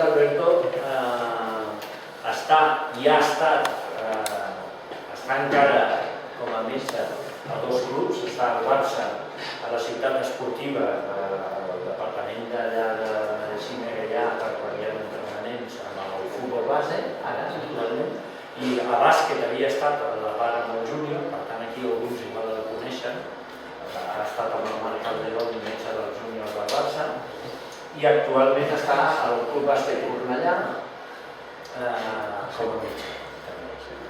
Alberto està encara com a mestre a dos clubs, està al Barça, a la ciutat esportiva, al departament de medicina que hi ha per quan hi ha entrenaments amb el futbol base, ara, naturalment, i a bàsquet havia estat a la part amb el júnior, per tant aquí alguns igual el coneixen, ha estat amb el Marc Calderón, metge del júnior del Barça, i actualment està al Club Bàsquet Cornellà com a metge.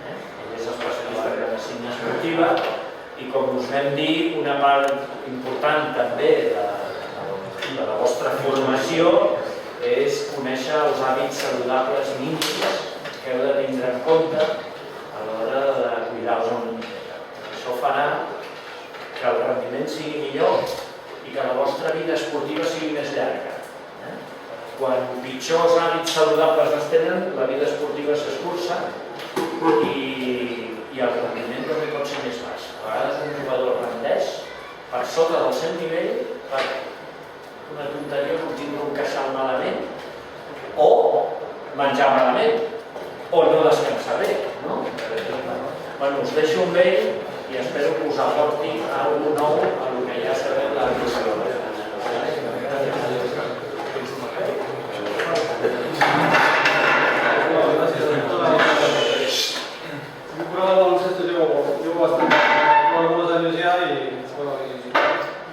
Ell és especialista en medicina esportiva i, com us vam dir, una part important també de la vostra formació és conèixer els hàbits saludables mínims que heu de tindre en compte a l'hora de cuidar-vos una miqueta. Això farà que el rendiment sigui millor i que la vostra vida esportiva sigui més llarga. Quan pitjors hàbits saludables es tenen, la vida esportiva s'escurça i el rendiment també pot ser més baix. A vegades un jugador rendeix per sota del seu nivell per una tonteria com tindre un casal malament o menjar malament o no descansar bé, no? Bueno, us deixo amb ell i espero que us aporti alguna cosa nou a el que ja sabeu la visió. Yo jugaba baloncesto llevo bastante, llevo algunos años ya y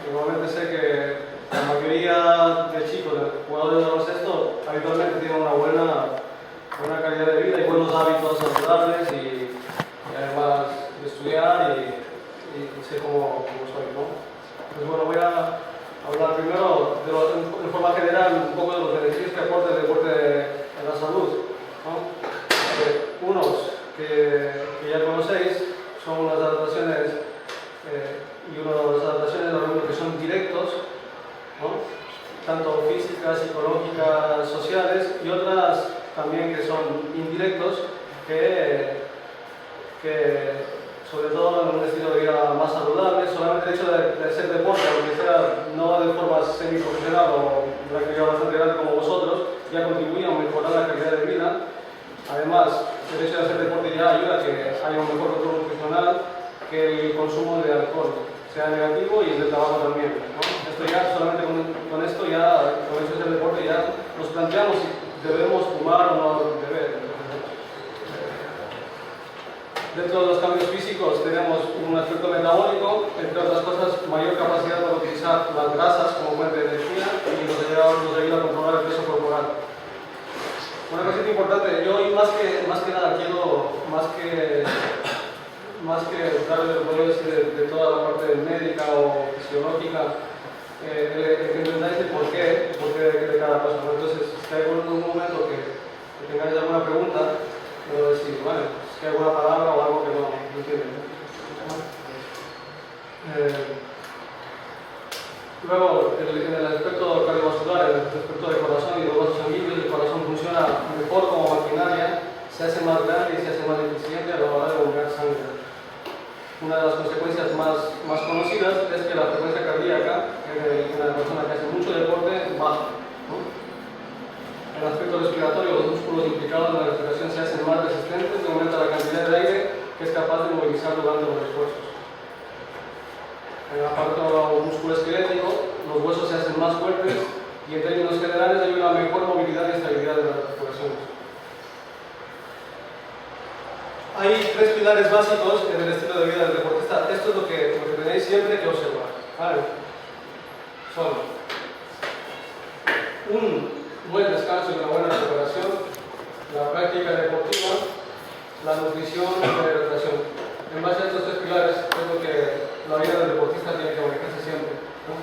igualmente sé que la mayoría de chicos, jugadores de baloncesto, habitualmente tienen una buena calidad de vida y buenos hábitos saludables y además de estudiar y sé cómo soy, ¿no? Pues bueno, voy a hablar primero de forma general un poco de los beneficios que aporta el deporte en la salud, ¿no? Unos que ya conocéis son unas adaptaciones y unas adaptaciones que son directos, ¿no? Tanto físicas, psicológicas, sociales, y otras también que son indirectos que sobre todo en un estilo de vida más saludable. Solamente el hecho de hacer deporte, aunque sea no de forma semi-profesional o de una actividad bastante grande como vosotros, ya contribuye a mejorar la calidad de vida. Además, el hecho de hacer deporte ya ayuda a que haya un mejor control nutricional, que el consumo de alcohol sea negativo y el de tabaco también, ¿no? Esto ya, solamente con esto, ya con el hecho de hacer deporte, ya nos planteamos si debemos fumar o no beber. Dentro de los cambios físicos tenemos un aspecto metabólico, entre otras cosas, mayor capacidad para utilizar las grasas como fuente de energía y nos ayuda a controlar el peso corporal. Una cosa importante, yo hoy más que nada quiero, más que darle, podría decir, de toda la parte médica o fisiológica, que entendáis el porqué de cada paso. Entonces, si hay algún momento que tengáis alguna pregunta, puedo decir, vale, si hay alguna palabra o algo que no entienden. Luego, en el aspecto cardiovascular, en el aspecto del corazón y de los vasos sanguíneos, el corazón funciona mejor como maquinaria, se hace más grande y se hace más eficiente a la hora de bombear sangre. Una de las consecuencias más conocidas es que la frecuencia cardíaca en una persona que hace mucho deporte baja, ¿no? En el aspecto respiratorio, los músculos implicados en la respiración se hacen más resistentes y aumenta la cantidad de aire que es capaz de movilizar durante los esfuerzos. En el aparato musculoesquelético, los huesos se hacen más fuertes y en términos generales hay una mejor movilidad y estabilidad de las articulaciones. Hay tres pilares básicos en el estilo de vida del deportista. Esto es lo que tenéis siempre que observar, ¿vale? Son un buen descanso y una buena recuperación, la práctica deportiva, la nutrición y la hidratación. En base a estos tres pilares es lo que la vida del deportista tiene que manejarse siempre, ¿no?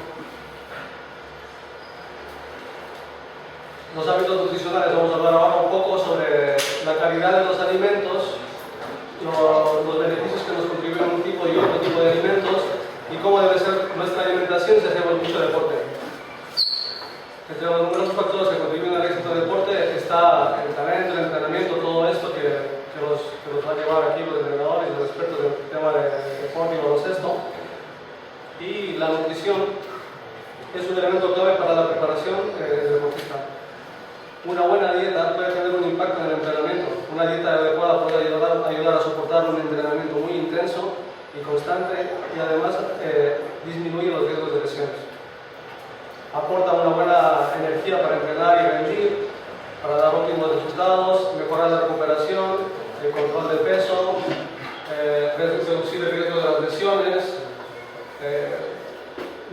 Los hábitos nutricionales, vamos a hablar ahora un poco sobre la calidad de los alimentos, los beneficios que nos contribuyen un tipo y otro tipo de alimentos y cómo debe ser nuestra alimentación si hacemos mucho deporte. Entre los numerosos factores que contribuyen al éxito del deporte está el talento, el entrenamiento, todo esto que los va a llevar aquí los entrenadores y los expertos en el tema de deporte y baloncesto. Y la nutrición es un elemento clave para la preparación del deportista. una buena dieta puede tener un impacto en el entrenamiento. Una dieta adecuada puede ayudar a soportar un entrenamiento muy intenso y constante y además disminuir los riesgos de lesiones. Aporta una buena energía para entrenar y rendir, para dar óptimos resultados, mejorar la recuperación, el control del peso, reducir el riesgo de las lesiones,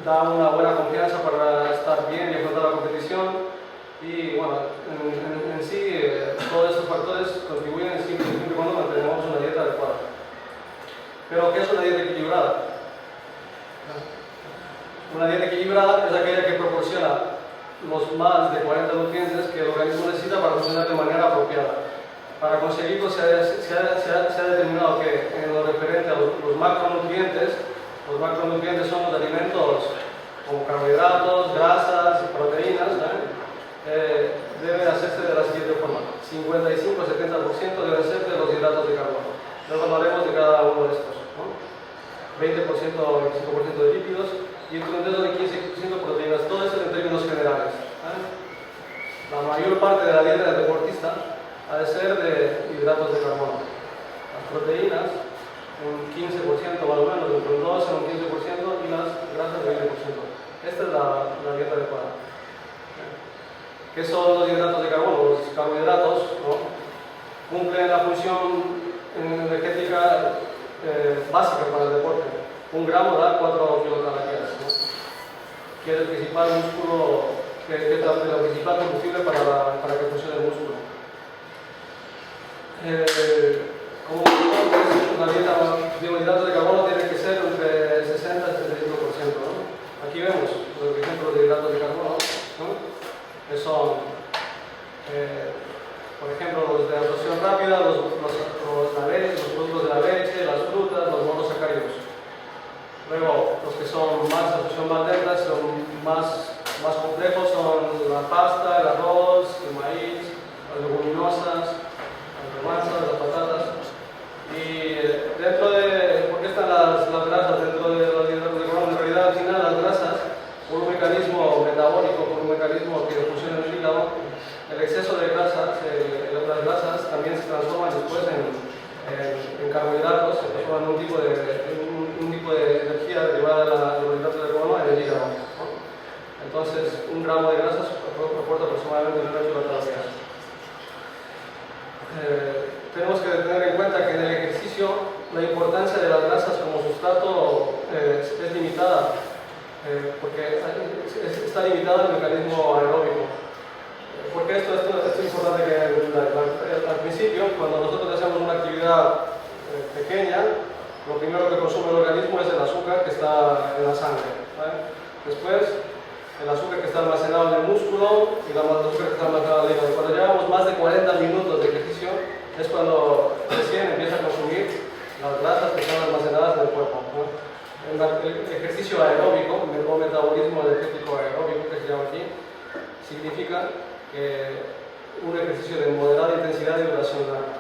da una buena confianza para estar bien y afrontar la competición. Y bueno, en sí, todos estos factores contribuyen siempre y cuando mantenemos una dieta adecuada. Pero, ¿qué es una dieta equilibrada? Una dieta equilibrada es aquella que proporciona los más de 40 nutrientes que el organismo necesita para funcionar de manera apropiada. Para conseguirlo se ha determinado que en lo referente a los macronutrientes son los alimentos como carbohidratos, grasas y proteínas, deben hacerse de la siguiente forma: 55-70% deben ser de los hidratos de carbono. Luego hablaremos de cada uno de estos, ¿no? 20% o 25% de lípidos y un dedo de 15% proteínas. Todo esto en términos generales. La mayor parte de la dieta del deportista ha de ser de hidratos de carbono. Las proteínas, un 15% más o menos, entre un 12 y un 15%, y las grasas, 20%. Esta es la dieta adecuada. ¿Qué son los hidratos de carbono? Los carbohidratos, ¿no? Cumplen la función energética básica para el deporte. 1 gramo da 4 kilocalorías, ¿no? Que es el principal músculo, que es la principal combustible para que funcione el músculo. Como una dieta de hidratos de carbono tiene que ser entre 60 y 75%, ¿no? Aquí vemos los ejemplos de hidratos de carbono, ¿no? Que son, por ejemplo, los de absorción rápida, los productos de la leche, las frutas, los monosacáridos. Luego, los que son más de absorción más lenta, son más complejos, son la pasta, el arroz, el maíz, las leguminosas, las garbanzos, las patatas. Y dentro de, ¿por qué están las grasas dentro de los hidratos de carbono? En realidad, al final, las grasas, por un mecanismo metabólico, por un mecanismo que funciona en el hígado, el exceso de grasas, las grasas también se transforman después en carbohidratos, se transforman en un tipo de energía derivada de los hidratos de carbono en el hígado, ¿no? Entonces, 1 gramo de grasas aporta aproximadamente 9 kilocalorías. Tenemos que tener en cuenta que en el ejercicio la importancia de las grasas como sustrato es limitada, porque está limitado el mecanismo aeróbico. ¿Por qué esto es importante? Que al principio, cuando nosotros hacemos una actividad pequeña, lo primero que consume el organismo es el azúcar que está en la sangre, ¿vale? Después, el azúcar que está almacenado en el músculo y el azúcar que está almacenado en el hígado. Cuando llevamos más de 40 minutos de ejercicio, es cuando recién empieza a consumir las grasas que están almacenadas en el cuerpo, ¿no? El ejercicio aeróbico, o metabolismo energético aeróbico que se llama aquí, significa un ejercicio de moderada intensidad y duración larga.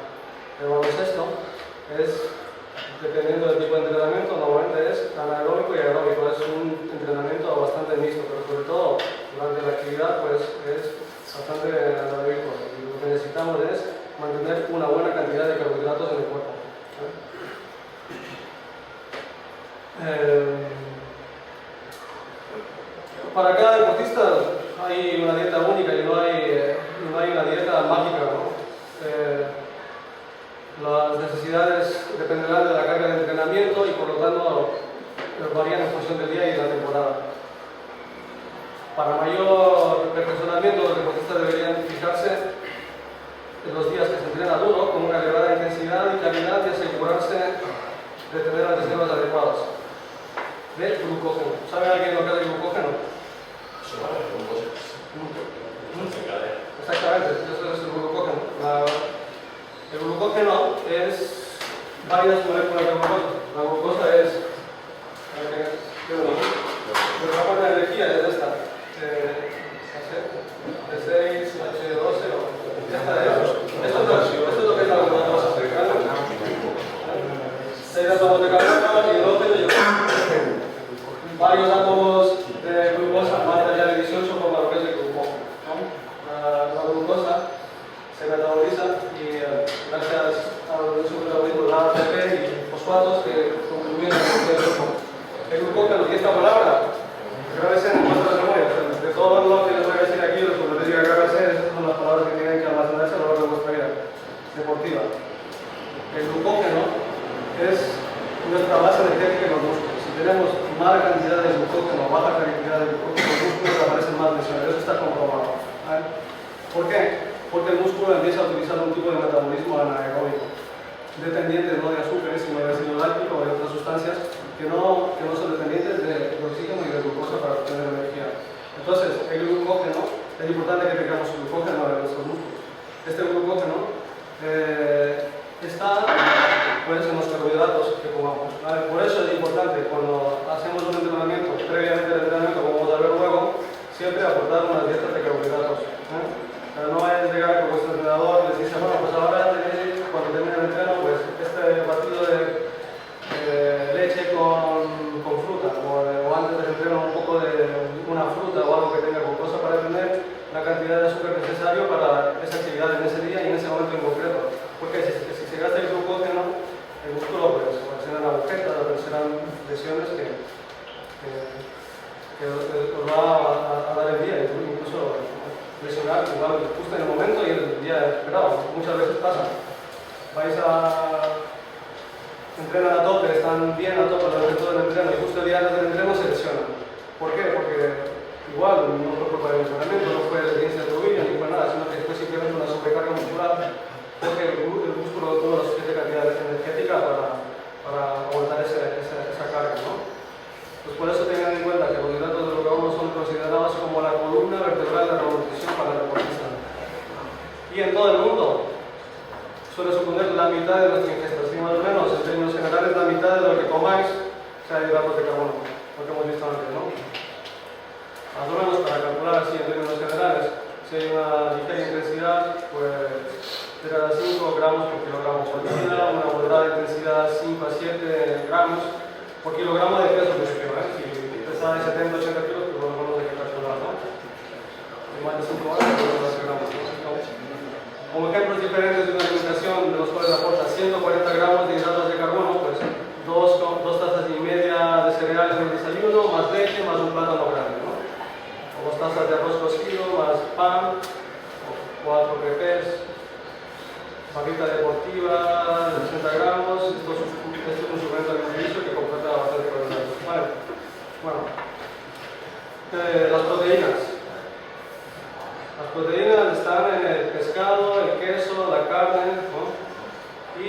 El baloncesto es, dependiendo del tipo de entrenamiento, normalmente es anaeróbico y aeróbico. Es un entrenamiento bastante mixto, pero sobre todo durante la actividad pues es bastante anaeróbico. Y lo que necesitamos es mantener una buena cantidad de carbohidratos en el cuerpo. Para cada deportista hay una dieta única y no hay una dieta mágica, ¿no? Las necesidades dependerán de la carga de entrenamiento y por lo tanto varían en función del día y de la temporada. Para mayor perfeccionamiento, los deportistas deberían fijarse en los días que se entrena duro, con una elevada intensidad y calidad, y asegurarse de tener las reservas adecuadas de glucógeno. ¿Sabe alguien lo que es el glucógeno? Exactamente, eso es el glucógeno. El glucógeno es varias moléculas de glucosa. La glucosa es la forma de energía es esta. C6H12 esto es lo que es la glucosa. 6 átomos de carbono, hidrógeno y oxígeno. Varios átomos de glucosa, más allá de 18 forman lo que es el glucógeno, ¿no? La glucosa pasos que concluyen el grupo. El glucógeno, y esta palabra, grábese en vuestras memorias. De todo lo que les voy a decir aquí, los que les diga grábese, esas son las palabras que tienen que almacenarse a lo largo de vuestra vida deportiva. El glucógeno es nuestra base energética en los músculos. Si tenemos mala cantidad de glucógeno o baja cantidad de glucógeno, los músculos aparecen más lesiones. Eso está comprobado. ¿Vale? ¿Por qué? Porque el músculo empieza a utilizar un tipo de metabolismo anaeróbico, dependiente no de azúcares, sino de ácido láctico o de otras sustancias que no son dependientes del oxígeno y de glucosa para obtener energía. Entonces, el glucógeno, es importante que tengamos glucógeno en nuestros músculos. Este glucógeno está pues, en los carbohidratos que comamos. ¿Vale? Por eso es importante cuando hacemos un entrenamiento, previamente al entrenamiento, como vamos a ver luego, siempre aportar una dieta de carbohidratos. Pero no es llegar con vuestro entrenador y les dice, bueno, pues ahora cuando termine el entreno, pues este batido de leche con fruta, o antes del entreno un poco de una fruta o algo que tenga glucosa para tener la cantidad de azúcar necesario para esa actividad en ese día y en ese momento en concreto. Porque si se gasta el glucógeno, el músculo pues aparecerán agujetas, aparecerán lesiones que os va a dar el día, incluso lesionar igual justo en el momento y el día esperado. Muchas veces pasa. Vais a entrenar a tope, están bien a tope durante todo el entreno y justo el día antes del entreno se lesionan. ¿Por qué? Porque igual no fue culpa del entrenamiento, no fue experiencia de tobillo ni fue nada, sino que fue simplemente una sobrecarga muscular porque el músculo tuvo la suficiente cantidad energética para aguantar esa carga, ¿no? Pues por eso tengan en cuenta que los hidratos de glucógeno son considerados como la columna vertebral de la nutrición para el deportista. Y en todo el mundo suele suponer la mitad de nuestra ingesta, así más o menos, en términos generales, la mitad de lo que comáis sea hidratos de carbono, lo que hemos visto antes, ¿no? Más o menos para calcular así en términos generales, si hay una ligera intensidad, pues será 5 gramos por kilogramo por día, una moderada intensidad 5 a 7 gramos por kilogramo de peso principio, Si pesa de 70-80 kilos, pues no hay que calcular, ¿no? Y más de 5 horas, pues 12 gramos, ¿no? Como ejemplos diferentes de una alimentación de los cuales aporta 140 gramos de hidratos de carbono, pues 2 tazas y media de cereales en el desayuno, más leche, más un plátano grande, ¿no? O 2 tazas de arroz cocido, más pan, o 4 crepes, barrita deportiva de 80 gramos, esto es un suplemento alimenticio que completa bastante carbohidratos. Bueno, las proteínas. Las proteínas están en el pescado, el queso, la carne, ¿no? Y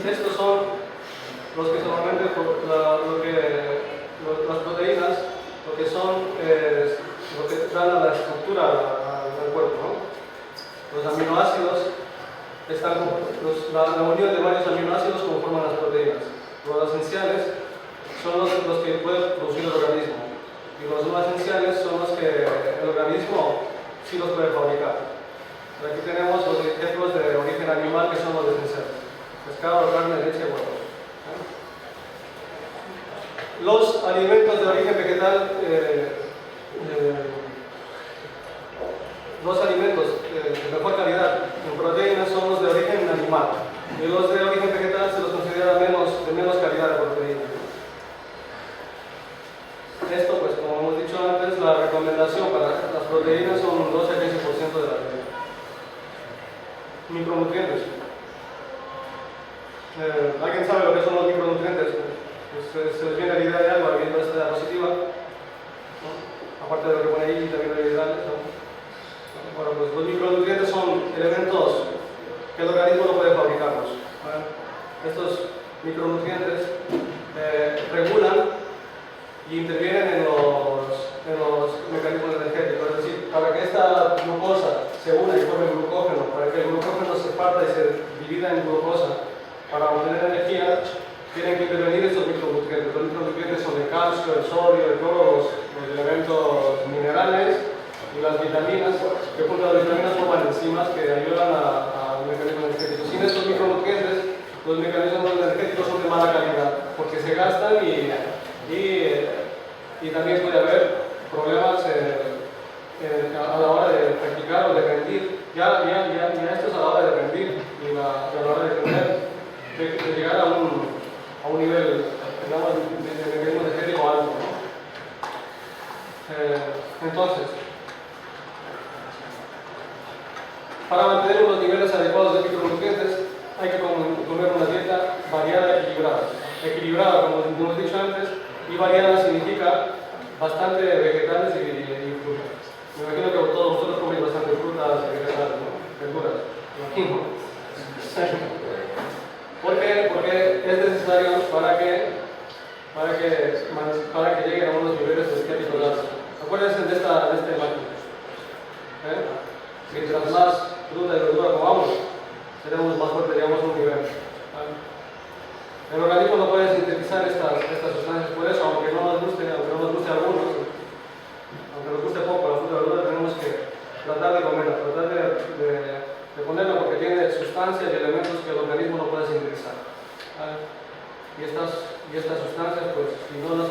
estos son los que solamente, las proteínas, lo que son, lo que dan a la estructura al cuerpo, ¿no? Los aminoácidos, la unión de varios aminoácidos conforman las proteínas. Los esenciales son los que puede producir el organismo, y los no esenciales son los que el organismo sí los puede fabricar. Aquí tenemos los ejemplos de origen animal que son los esenciales: pescado, carne, leche, huevos. Los alimentos de origen vegetal, los alimentos de mejor calidad en proteínas son los de origen animal, y los de origen vegetal se los considera de menos calidad de proteína. Esto, pues, como hemos dicho antes, la recomendación para las proteínas son un 12 a 15% de la dieta. Micronutrientes. ¿Alguien sabe lo que son los micronutrientes? Pues, se les viene la idea de algo viendo esta diapositiva, ¿no? Aparte de lo que pone ahí, también hay ideales, ¿no? Bueno, pues los micronutrientes son elementos que el organismo no puede fabricarlos, ¿vale? Estos micronutrientes regulan y intervienen en los mecanismos energéticos. Es decir, para que esta glucosa se una y forme glucógeno, para que el glucógeno se parta y se divida en glucosa para obtener energía, tienen que intervenir estos micronutrientes. Los micronutrientes son el calcio, el sodio, el cloro, los elementos minerales y las vitaminas, que junto a las vitaminas forman enzimas que ayudan a un mecanismo energético. Sin estos micronutrientes, los mecanismos energéticos son de mala calidad, porque se gastan y también puede haber problemas a la hora de practicar o de rendir. Ya esto es a la hora de rendir y a la hora de tener, de llegar a a un nivel, digamos, de mecanismo energético alto, ¿no? Entonces, para mantener unos niveles adecuados de micronutrientes hay que comer una dieta variada y equilibrada. Equilibrada, como hemos dicho antes, y variada significa bastante vegetales y frutas. Me imagino que todos vosotros coméis bastante frutas y vegetales, ¿no? Verduras, me imagino. ¿Por qué? Porque es necesario para que lleguen a unos niveles energéticos altos. Acuérdense de esta imagen. Mientras más fruta y verdura comamos, seremos más fuertes, llegamos a un nivel. El organismo no puede sintetizar estas sustancias, por eso, aunque no nos guste a algunos, aunque nos guste poco la fruta y verdura, tenemos que tratar de comerla, tratar de ponerla porque tiene sustancias y elementos que el organismo no puede sintetizar. Y estas sustancias, pues, si no las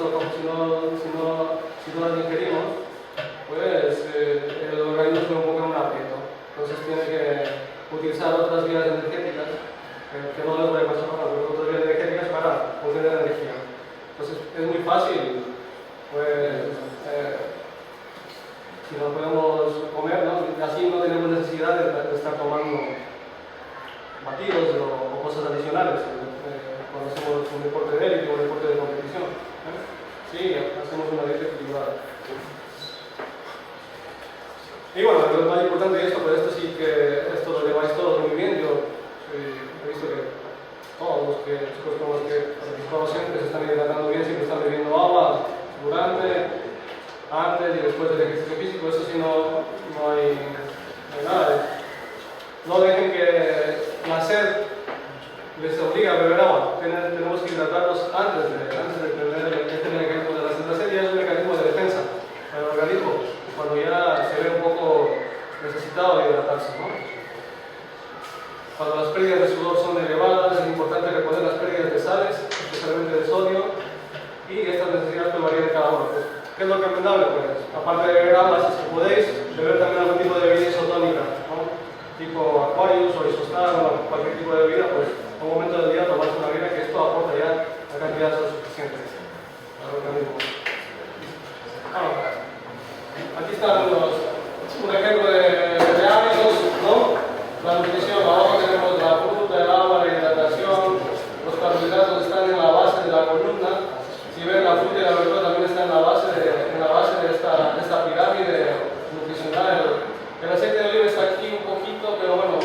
ingerimos, pues el organismo se un poco en un aprieto. Entonces tiene que utilizar otras vías energéticas que no les voy a pasar ahora, pero otras vías energéticas para obtener energía. Entonces es muy fácil, pues, si no podemos comer, ¿no? Así no tenemos necesidad de estar tomando batidos o cosas adicionales cuando hacemos un deporte de élite o un deporte de competición. Sí, hacemos una dieta equilibrada. Y bueno, lo más importante de esto, pues esto lo lleváis todos muy bien. Yo he visto que todos los chicos con los que participamos siempre se están hidratando bien, siempre están bebiendo agua durante, antes y después del ejercicio físico. Eso sí, no hay nada. No dejen que la sed les obligue a beber agua. Tenemos que hidratarnos antes de tener este mecanismo de la sed. La sed ya es un mecanismo de defensa para el organismo cuando ya se ve un poco necesitado de hidratarse, ¿no? Cuando las pérdidas de sudor son elevadas, es importante reponer las pérdidas de sales, especialmente de sodio, y estas necesidades pues varían de cada uno. Pues, ¿qué es lo recomendable? Pues, aparte de beber agua, si podéis, beber también algún tipo de bebida isotónica, ¿no? Tipo Aquarius o Isostar o cualquier tipo de bebida, pues a un momento del día tomarse una bebida, que esto aporta ya la cantidad suficiente al organismo. Aquí están un ejemplo de hábitos, ¿no? La nutrición, abajo tenemos la fruta, el agua, la hidratación, los carbohidratos están en la base de la columna. Si ven, la fruta y la verdura también están en la base de esta pirámide nutricional. El aceite de oliva está aquí un poquito, pero bueno,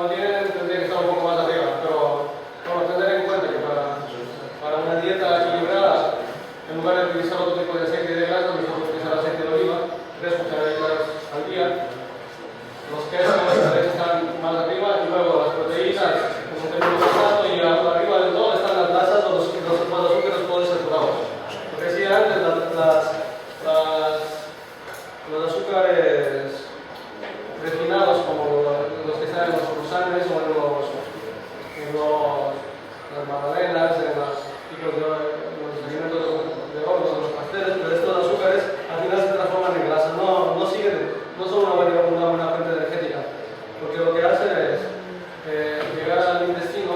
más bien tendría que estar un poco más arriba. Pero bueno, tener en cuenta que para una dieta equilibrada, en lugar de utilizar otro tipo de aceite de grasa, nosotros utilizar aceite de oliva, 3 cucharaditas al día. Los quesos están más arriba y luego las proteínas, como tenemos pasado, y arriba de todo están las grasas o los azúcares poliinsaturados. Porque si antes los azúcares refinados, como los que están en los croissants o en las magdalenas, en los tipos de alimentos de horno, en los pasteles, pero estos azúcares al final se transforman en grasa, no son una buena fuente energética, porque lo que hacen es llegar al intestino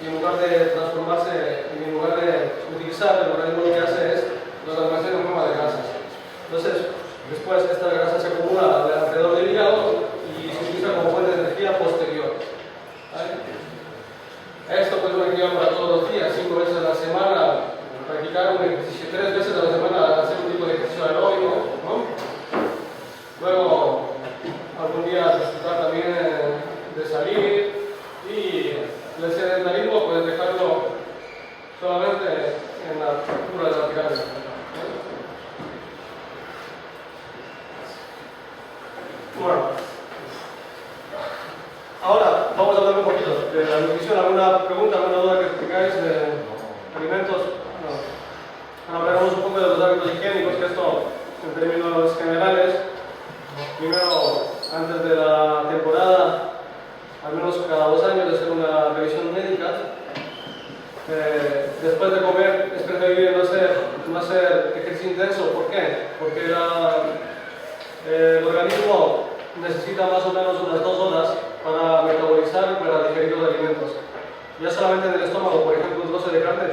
y en lugar de transformarse, y en lugar de utilizar, el organismo lo que hace es los almacena en forma de grasas. Entonces, después esta grasa se acumula alrededor del hígado y se utiliza como fuente de energía posterior. ¿Vale? Esto pues lo que para todos los días, 5 veces a la semana, practicar un ejercicio, 3 veces a la semana, hacer un tipo de ejercicio aeróbico, ¿no? Luego, algún día disfrutar también de salir, y el sedentarismo pues dejarlo solamente en la estructura de la pirámide. Bueno, ahora vamos a hablar un poquito de la nutrición. ¿Alguna pregunta, alguna duda que tengáis de alimentos? No. Ahora hablaremos un poco de los hábitos higiénicos, que esto en términos generales, primero, antes de la temporada, al menos cada 2 años, de hacer una revisión médica. Después de comer es preferible no hacer ejercicio intenso. ¿Por qué? Porque el organismo necesita más o menos unas 2 horas para metabolizar y para digerir los alimentos. Ya solamente en el estómago, por ejemplo, un trozo de carne,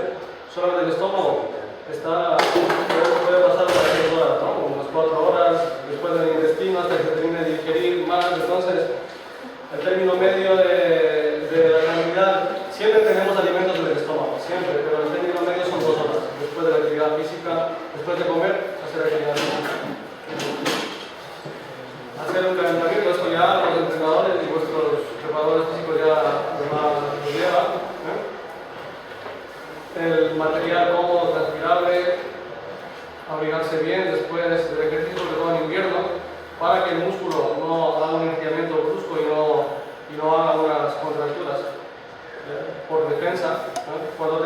solamente el estómago puede pasar unas 6 horas, ¿no? Unas 4 horas, después del intestino hasta que se termine de digerir más. Entonces, el término medio de la cantidad, siempre tenemos alimentos en el estómago, siempre, pero el término medio son 2 horas. Después de la actividad física, después de comer, hacer actividad física. Hacer un calentamiento, esto ya los entrenadores y vuestros preparadores físicos ya lo llevan. El material cómodo, transpirable, abrigarse bien después del ejercicio, sobre todo en invierno, para que el músculo no haga un enfriamiento brusco y no haga unas contracturas por defensa. Cuando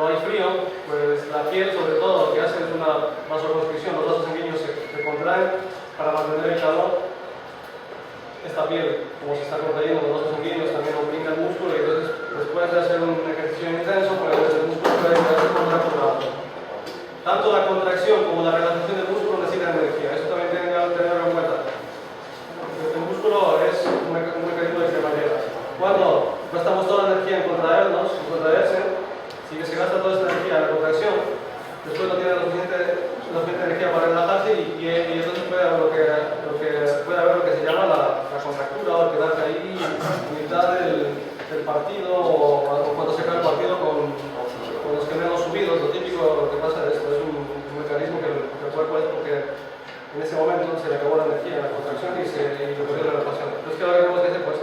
hay frío, pues la piel, sobre todo, lo que hace es una vasoconstricción, los vasos sanguíneos se contraen para mantener el calor. Esta piel, como se está contrayendo los vasos sanguíneos, también oprime el músculo y entonces después de hacer un ejercicio intenso, pues el músculo puede quedarse contracturado. Tanto la contracción como la relajación del músculo necesitan energía, eso también tienen que tenerlo en cuenta. El músculo es un mecanismo de cremallera. Cuando gastamos toda la energía en contraerse, si se gasta toda esta energía en la contracción, después no tiene la suficiente energía para relajarse y entonces puede haber lo que se llama la contractura o quedarse ahí en mitad del partido o cuando se acaba el partido con los gemelos subidos. Lo típico, lo que pasa es un mecanismo que el cuerpo es porque en ese momento se le acabó la energía en la contracción y lo perdió la relajación. Entonces, ¿qué es lo que tenemos que hacer? Pues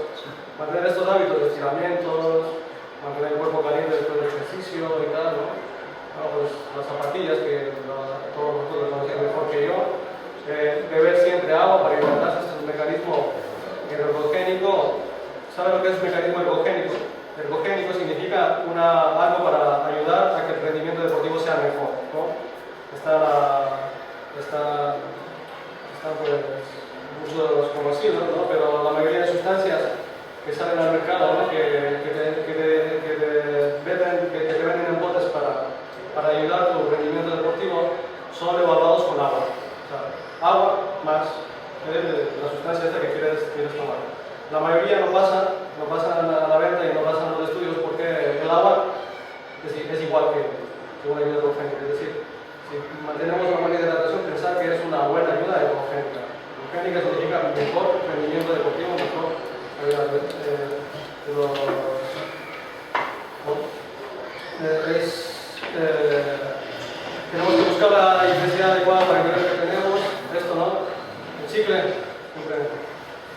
mantener estos hábitos de estiramientos, mantener el cuerpo caliente después del ejercicio y tal, ¿no? Pues las zapatillas, que todos nosotros conocen mejor que yo, beber siempre agua para hidratarse. Este es un mecanismo ergogénico. ¿Sabe lo que es un mecanismo ergogénico? Ergogénico significa algo para ayudar a que el rendimiento deportivo sea mejor, ¿no? Está pues muchos conocidos, ¿no? Pero la mayoría de sustancias que salen al mercado, ¿no? que te venden en botes para ayudar a tu rendimiento deportivo, son evaluados con agua. O sea, agua más la sustancia esta que quieres tomar. La mayoría no pasan a la venta y no pasan a los estudios porque el agua es igual que una ayuda ergogénica. Es decir, si mantenemos una buena hidratación, pensar que es una buena ayuda ergogénica. Ergogénica significa mejor rendimiento deportivo, mejor ayuda. Tenemos que buscar la intensidad adecuada para el nivel que tenemos. Esto, ¿no? El chicle,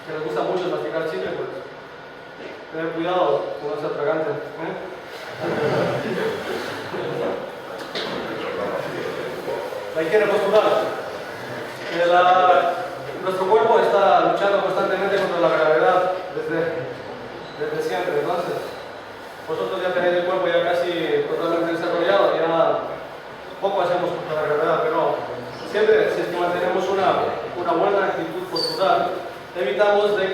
que les gusta mucho masticar chicle, pues tener cuidado con no se atraganten. La higiene postural. Nuestro cuerpo está luchando constantemente contra la gravedad desde siempre. Entonces, vosotros ya tenéis el cuerpo ya casi totalmente desarrollado, ya poco hacemos contra la gravedad, pero siempre, si es que mantenemos una buena actitud postural, evitamos de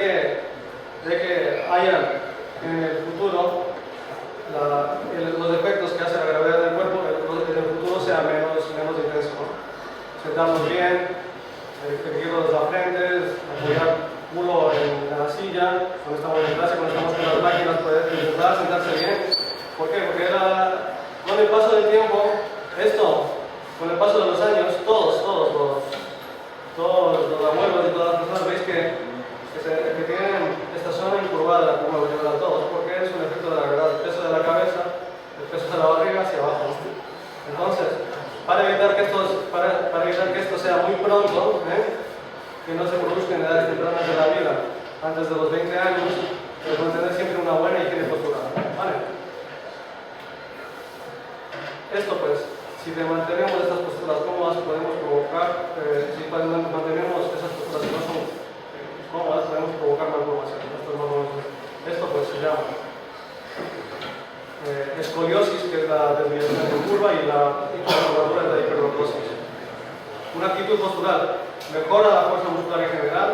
que haya en el futuro los efectos que hace la gravedad del cuerpo, en el futuro sea menos intenso, ¿no? Sentarnos bien, erguirnos la frente, apoyar culo en la silla, cuando estamos en clase, cuando estamos con las máquinas, poder intentar sentarse bien. ¿Por qué? Porque con el paso del tiempo, con el paso de los años, todos los abuelos y todas las personas veis que tienen esta zona incurvada, como lo llevan todos, porque es un efecto de la gravedad, el peso de la cabeza, el peso de la barriga hacia abajo. Entonces, para evitar que esto sea muy pronto, que no se produzca en edades tempranas de la vida, antes de los 20 años, pues mantener siempre una buena higiene postural, ¿vale? Esto pues, si mantenemos estas posturas cómodas, podemos provocar, si mantenemos esas posturas que no son cómodas, podemos provocar malformaciones. Esto pues se llama escoliosis, que es la desviación en curva, y la hipercurvatura es la hiperlordosis. Una actitud postural mejora la fuerza muscular en general,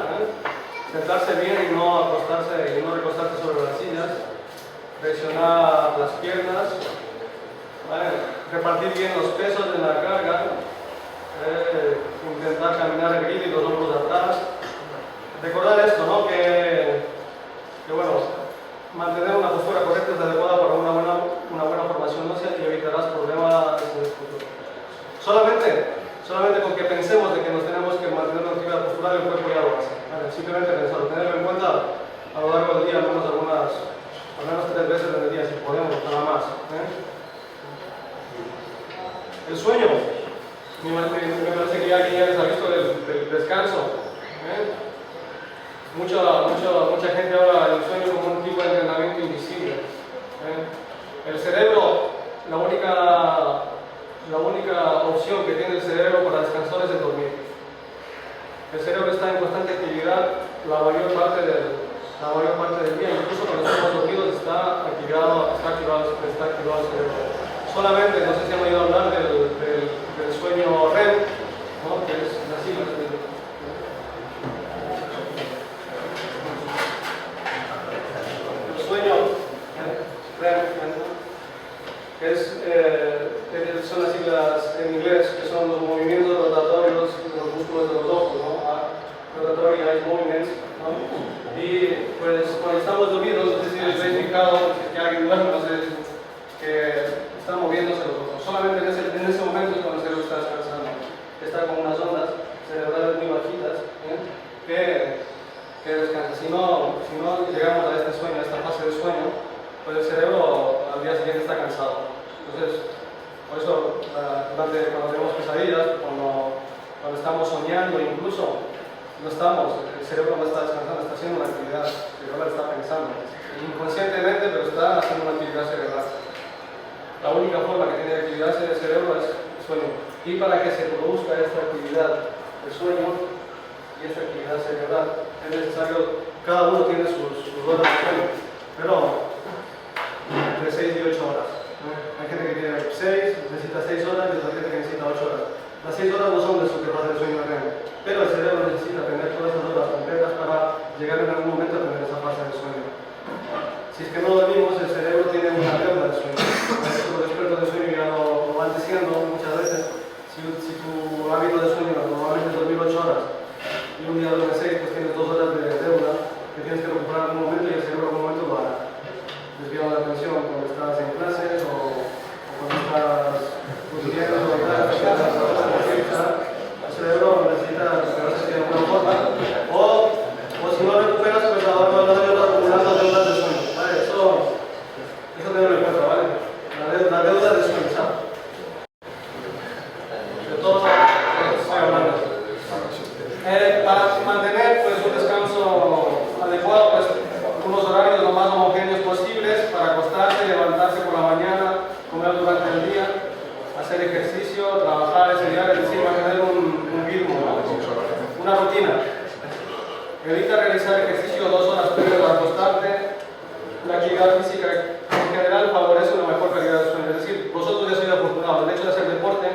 sentarse bien y no recostarse sobre las sillas, presionar las piernas, ¿vale? Repartir bien los pesos de la carga, intentar caminar erguido y los hombros atrás. Recordar esto, ¿no? Que bueno, mantener una postura correcta es adecuada para una buena formación ósea y evitarás problemas en el futuro. Solamente con que pensemos de que nos tenemos que mantener una actividad postural, el cuerpo ya lo hace. ¿Vale? Simplemente pensarlo, tenerlo en cuenta a lo largo del día, al menos 3 veces en el día, si podemos, nada más. El sueño, me parece que ya les ha visto del descanso. Mucha gente habla del sueño como un tipo de entrenamiento invisible. El cerebro, la única opción que tiene el cerebro para descansar es el dormir. El cerebro está en constante actividad la mayor parte del día, incluso cuando estamos dormidos está activado el cerebro. Solamente, no sé si han oído hablar del sueño REM, ¿no? Que es la sigla. El sueño REM, son las siglas en inglés, que son los movimientos rotatorios de los músculos de los ojos, ¿no? Rotatory eye movements, ¿no? Y pues cuando estamos dormidos, no sé si les habéis fijado que alguien duerme, no sé, que están moviéndose los ojos. Solamente en ese momento es cuando el cerebro está descansando. Está con unas ondas cerebrales muy bajitas, que descansa. Si no llegamos a este sueño, a esta fase de sueño, pues el cerebro al día siguiente está cansado. Entonces, por eso, cuando tenemos pesadillas, cuando estamos soñando, incluso el cerebro no está descansando, está haciendo una actividad, el cerebro está pensando, inconscientemente, pero está haciendo una actividad cerebral. La única forma que tiene de activarse el cerebro es el sueño. Y para que se produzca esta actividad de sueño y esta actividad cerebral, es necesario, cada uno tiene sus horas de sueño, pero entre 6 y 8 horas. Hay gente que tiene 6, necesita 6 horas y otra gente que necesita 8 horas. Las 6 horas no son de su capaz del sueño REM, pero el cerebro necesita tener todas esas horas completas para llegar en algún momento a tener esa fase de sueño. Si es que no dormimos, el cerebro tiene una deuda de sueño. Los expertos de sueño ya lo van diciendo muchas veces. Si tu hábito de sueño normalmente es dormir 8 horas y un día duermes 6, pues tienes 2 horas de deuda que tienes que recuperar en algún momento y el cerebro en algún momento lo hará. Desviando la atención cuando estás en clases o cuando estás durmiendo o estás el cerebro necesita recuperarse de alguna forma o si no recuperas, pues ahora vas acumulando deudas de sueño. ¿Vale? Eso tenerlo en cuenta, ¿vale? La deuda de sueño, ¿sabes? De todo estoy hablando. Para mantener pues, un descanso adecuado, pues unos horarios lo más homogéneos posibles para acostarse, levantarse por la mañana, comer durante el día, hacer ejercicio, trabajar, estudiar, es decir, mantener un ritmo, ¿no? Una rutina. Evita realizar ejercicio 2 horas previas a acostarte. La actividad física en general favorece una mejor calidad de sueño. Es decir, vosotros ya sois afortunados. El hecho de hacer deporte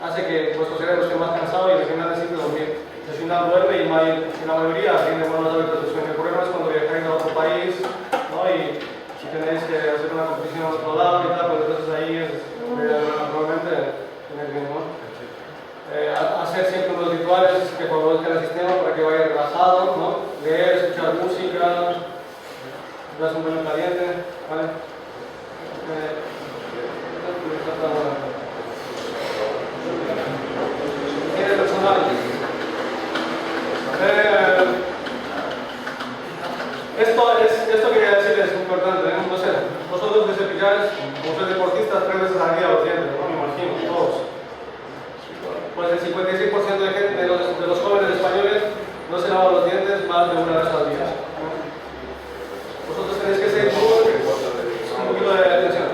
hace que vuestro cerebro esté más cansado y al final necesite dormir. Al final duerme y la mayoría tiene buenos hábitos de sueño. El problema es cuando viajáis a otro país, ¿no? Y si tenéis que hacer una competición a otro lado y tal, pues entonces ahí probablemente tenéis bien, ¿no? Hacer siempre unos rituales que favorezcan el sistema para que vaya relajado, ¿no? Leer, escuchar música, darse un baño caliente, ¿vale? Higiene personal. Esto quería decir es importante, ¿eh? No sé, vosotros que cepilláis, como sois deportistas, 3 veces al día los dientes, ¿no? Me imagino, todos. Pues el 56% de los jóvenes españoles no se lavan los dientes más de una vez al día. Vosotros tenéis que ser un poquito de atención.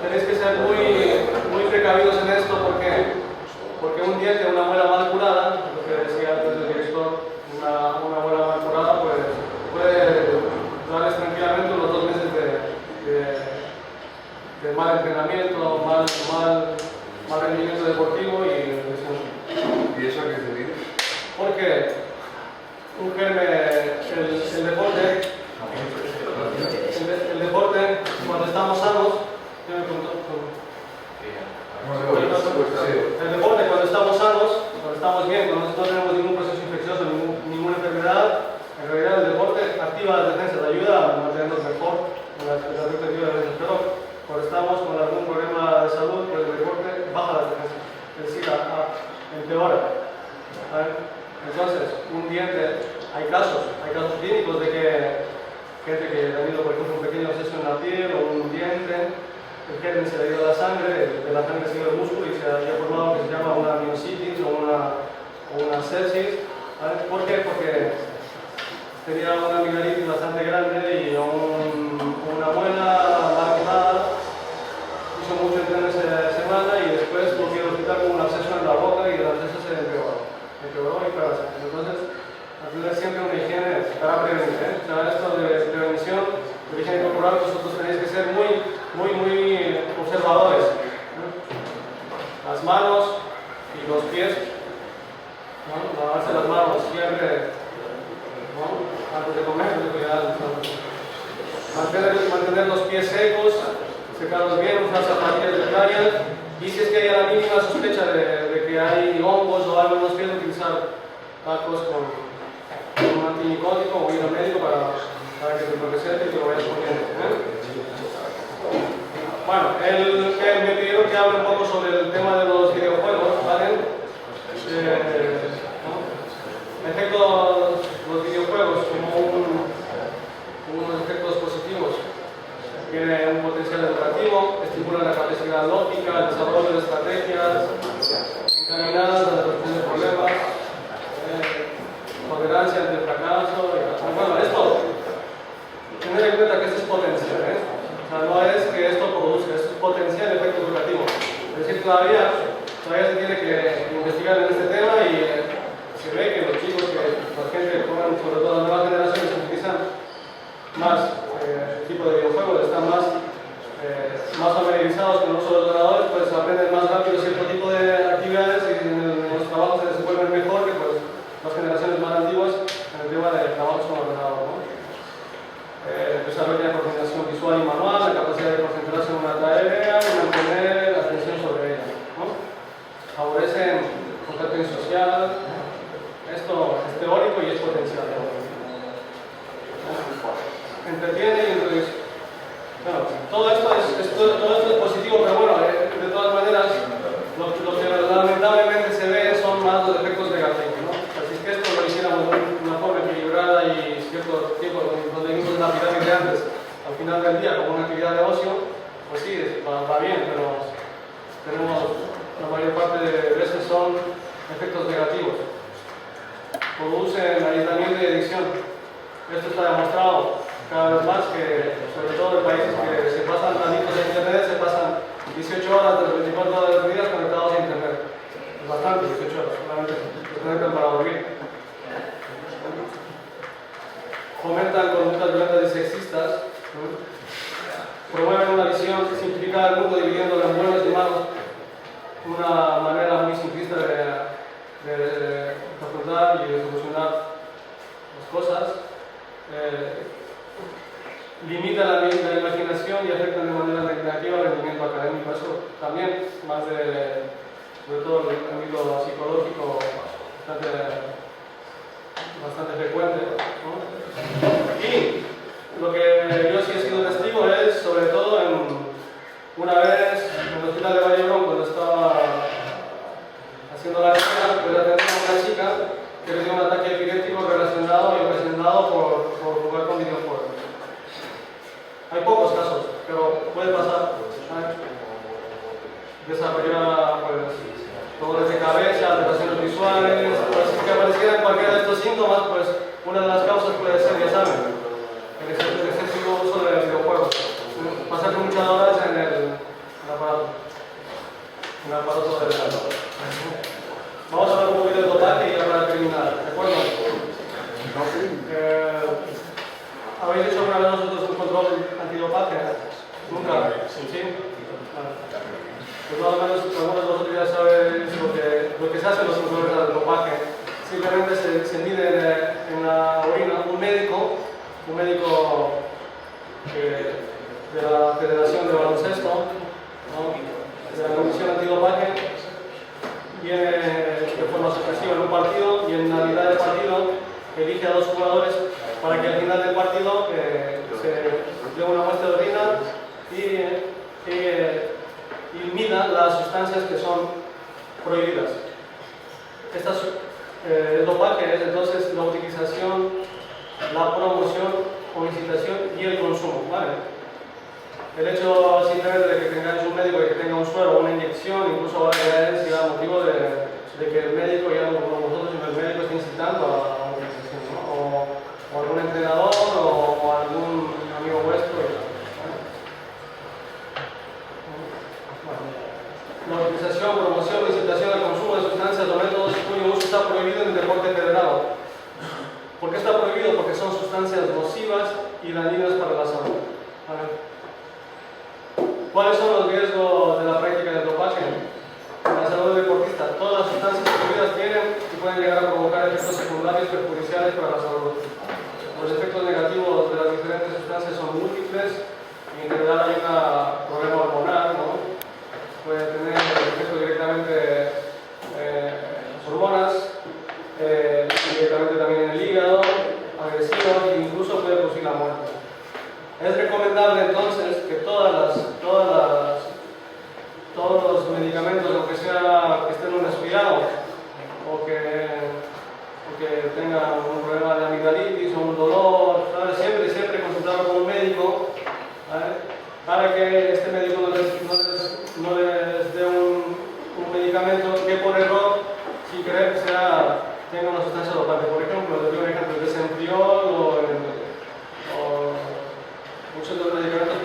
Tenéis que ser muy precavidos en esto porque un diente, una muela mal curada, lo que decía antes el director, una muela mal curada pues, puede darles tranquilamente unos 2 meses de mal entrenamiento, mal rendimiento deportivo y lesión. ¿Y eso a qué se debe? Porque un germen, el deporte, cuando estamos sanos, el deporte cuando estamos sanos, cuando estamos bien, cuando no tenemos ningún proceso infeccioso, ninguna enfermedad, en realidad el deporte activa las defensas, ayuda a mantenernos mejor en el germen se le ha ido a la sangre, de la sangre se ha ido al músculo y se ha formado lo que se llama una miositis o una sepsis. ¿Vale? ¿Por qué? Porque tenía una amigdalitis bastante grande y una muela lastimada, hizo mucho entreno esa semana y después volvió al hospital con un absceso en la boca y el absceso se empeoró y fue a la sangre. Entonces, al tener siempre una higiene para prevenir, o sea, esto de prevención, de higiene corporal, vosotros tenéis que ser muy observadores. Las manos y los pies, ¿no? Lavarse las manos siempre, ¿no? Antes de comer, mantener los pies secos, secarlos bien, usar zapatillas dentáreas, y si es que hay la mínima sospecha de que hay hongos o algo en los pies, utilizar tacos con un antimicótico o ir al médico para que te lo recete y te lo vayas poniendo. Bueno, él me pidió que hable un poco sobre el tema de los videojuegos, ¿vale? Efectos, los videojuegos como unos efectos positivos. Tiene un potencial educativo, estimula la capacidad lógica, el desarrollo de estrategias encaminadas a la resolución de problemas, tolerancia ante el fracaso. Bueno, esto, tener en cuenta que esto es potencial, O sea, no es que esto produzca, esto es potencial efecto educativo. Es decir, todavía se tiene que investigar en este tema y se ve que los chicos, la gente, sobre todo las nuevas generaciones, utilizan más tipo de videojuegos, están más familiarizados con el uso de los ordenadores, pues aprenden más rápido cierto tipo de actividades y en los trabajos se desenvuelven mejor que pues, las generaciones más antiguas en el tema de trabajos con ordenador, ¿no? Desarrolla coordinación visual y manual, la capacidad de concentrarse en una tarea y mantener la atención sobre ella, ¿no? Favorecen contacto social. Esto es teórico y es potencial. Entretiene y introduce. Bueno, todo esto es positivo, pero bueno, de todas maneras, lo que lamentablemente se ve son más los efectos negativos, ¿no? Así que esto lo hiciéramos de una forma equilibrada y cierto tiempo, donde vimos una pirámide antes, al final del día, como una actividad de ocio, pues sí, va bien, pero tenemos la mayor parte de veces son efectos negativos. Producen aislamiento y adicción. Esto está demostrado cada vez más que, sobre todo en países que se pasan adictos a internet, se pasan 18 horas de las 24 horas de los días conectados a internet. Es bastante, 18 horas, solamente se conectan para dormir. Fomentan conductas violentas y sexistas. Promueven una visión simplificada del mundo, dividiéndolo en buenos y malos. Una manera muy simplista de afrontar y de solucionar las cosas. Limita la imaginación y afecta de manera negativa el rendimiento académico. Eso también, más sobre todo en el ámbito psicológico, bastante frecuente, ¿no? Y lo que yo sí he sido testigo es, sobre todo, una vez en el hospital de Vallebrón, cuando estaba haciendo la carrera, pude atender a una chica que le dio un ataque epiléptico relacionado y ocasionado por jugar con videojuegos. Hay pocos casos, pero puede pasar. Desarrolla pues, dolores de cabeza, alteraciones visuales, pues, que aparecieran cualquiera de estos síntomas, pues una de las causas puede ser, ya saben, el excesivo uso de videojuegos. Pasar muchas horas en el aparato. En el aparato del lado. Vamos a hablar un poquito de dopaje y ya para terminar, ¿de acuerdo? ¿Habéis hecho alguna vez nosotros un control antidopaje? Nunca. ¿Sí? De todas maneras, algunos de vosotros ya sabéis lo que se hace en los controles antidopaje. Simplemente se mide en la orina un médico de la Federación de Baloncesto, ¿no? De la Comisión Antidopaje, viene de forma sorpresiva en un partido y en la mitad del partido elige a 2 jugadores para que al final del partido se dé una muestra de orina y mida las sustancias que son prohibidas. El dopaje es entonces la utilización, la promoción o incitación y el consumo, ¿vale? El hecho simplemente de que La utilización, promoción o incitación al consumo de sustancias o métodos cuyo uso está prohibido en el deporte federado. ¿Por qué está prohibido? Porque son sustancias nocivas y dañinas para la salud. ¿Cuáles son los riesgos de la práctica del dopaje en la salud del deportista? Todas las sustancias prohibidas tienen y pueden llegar a provocar efectos secundarios perjudiciales para la salud. Los efectos negativos de las diferentes sustancias son múltiples y en general hay un problema hormonal, ¿no? Puede tener efecto directamente en las hormonas, directamente también en el hígado, agresivo e incluso puede producir la muerte. Es recomendable entonces que todos los medicamentos, aunque sea que estén respirados o que tengan un problema de amigdalitis o un dolor, ¿sabes? Siempre consultar con un médico, ¿vale? Para que este médico no les dé un medicamento que por error, sin querer, tenga una sustancia dopante. Por ejemplo, les doy un ejemplo, el desentriol o muchos de los medicamentos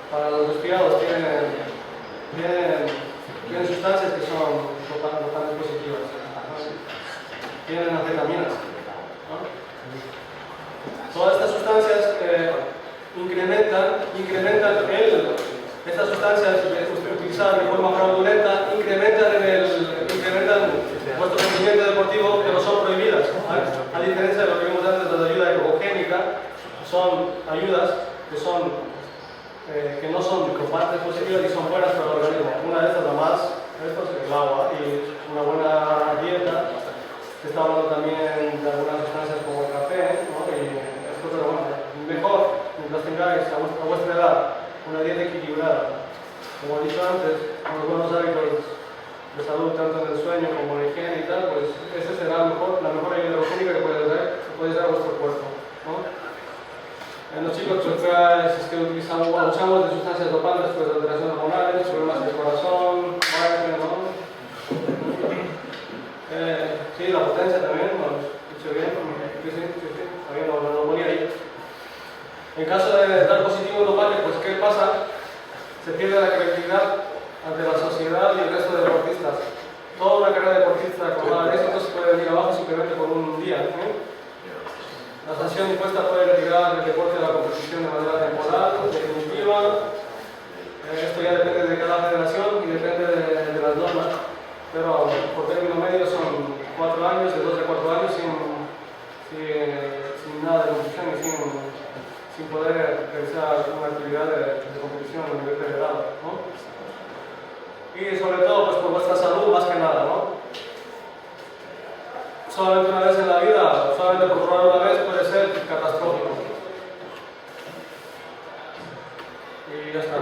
para los resfriados tienen sustancias que son dopantes positivas. Tienen anfetaminas, ¿no? Todas estas sustancias incrementan estas sustancias utilizadas de forma fraudulenta incrementan vuestro rendimiento deportivo, pero son prohibidas, ¿vale? A diferencia de lo que vimos antes de la ayuda ergogénica, son ayudas que no son dopantes positivas y son buenas para el organismo. Una de estas, la más, esto es el agua y una buena dieta. Se está hablando también de algunas sustancias como el café, ¿no? Y esto, pero bueno, mejor, mientras tengáis a vuestra edad una dieta equilibrada, como he dicho antes, con los buenos hábitos de salud, tanto en el sueño como en la higiene y tal, pues esa será la mejor ayuda ergogénica que puede dar a vuestro cuerpo, ¿no? En los chicos pues, es que usamos de sustancias dopantes, pues alteraciones hormonales, problemas del corazón, muerte, ¿no? Sí, la potencia también, ¿no? ¿Dicho bien? Sí, también lo ponía ahí. En caso de dar positivo en dopaje, pues ¿qué pasa? Se pierde la credibilidad ante la sociedad y el resto de deportistas. Toda una carrera deportista con nada de éxito se puede venir abajo simplemente por un día, ¿no? La sanción impuesta puede retirar el deporte de la competición de manera temporal, definitiva. Esto ya depende de cada federación y depende de las normas, pero por término medio son 4 años, de 2 a 4 años sin nada de competición y sin poder realizar una actividad de competición a nivel federal, ¿no? Y sobre todo pues por vuestra salud más que nada, ¿no? Solamente una vez en la vida, solamente por probar una vez puede ser catastrófico. Y ya está.